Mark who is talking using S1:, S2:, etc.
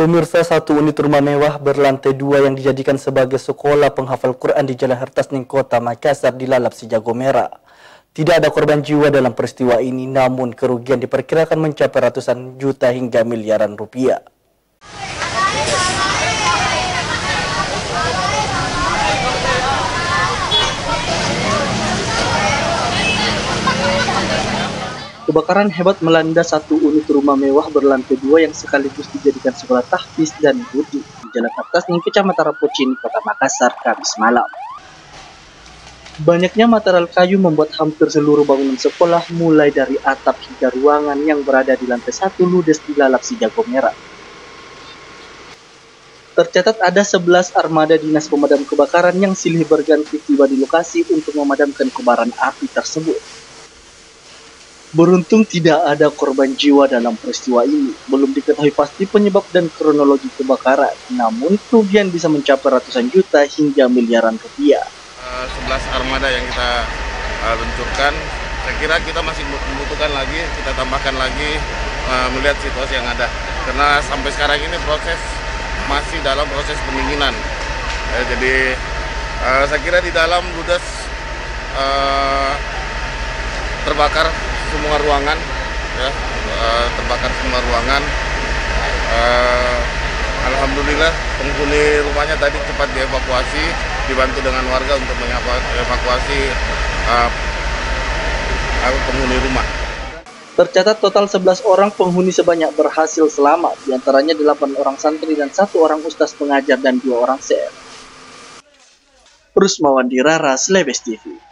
S1: Pemirsa, satu unit rumah mewah berlantai 2 yang dijadikan sebagai sekolah penghafal Quran di Jalan Hertasning, Kota Makassar dilalap si jago merah. Tidak ada korban jiwa dalam peristiwa ini, namun kerugian diperkirakan mencapai ratusan juta hingga miliaran rupiah.
S2: Kebakaran hebat melanda satu unit rumah mewah berlantai 2 yang sekaligus dijadikan sekolah tahfiz dan wudhu di Jalan Hertasning, Kecamatan Rapocini, Kota Makassar, Kamis malam. Banyaknya material kayu membuat hampir seluruh bangunan sekolah, mulai dari atap hingga ruangan yang berada di lantai 1 ludes dilalap si jago merah. Tercatat ada 11 armada dinas pemadam kebakaran yang silih berganti tiba di lokasi untuk memadamkan kobaran api tersebut. Beruntung tidak ada korban jiwa dalam peristiwa ini. Belum diketahui pasti penyebab dan kronologi kebakaran, namun kerugian bisa mencapai ratusan juta hingga miliaran rupiah.
S3: 11 armada yang kita luncurkan, saya kira kita masih membutuhkan lagi, kita tambahkan lagi melihat situasi yang ada. Karena sampai sekarang ini masih dalam proses pendinginan. Jadi saya kira di dalam ludes terbakar semua ruangan, ya, Alhamdulillah penghuni rumahnya tadi cepat dievakuasi, dibantu dengan warga untuk mengevakuasi penghuni rumah.
S2: Tercatat total 11 orang penghuni sebanyak berhasil selamat, diantaranya 8 orang santri dan 1 orang ustaz pengajar dan 2 orang syekh. Rusmawan Dirara, Slebes TV.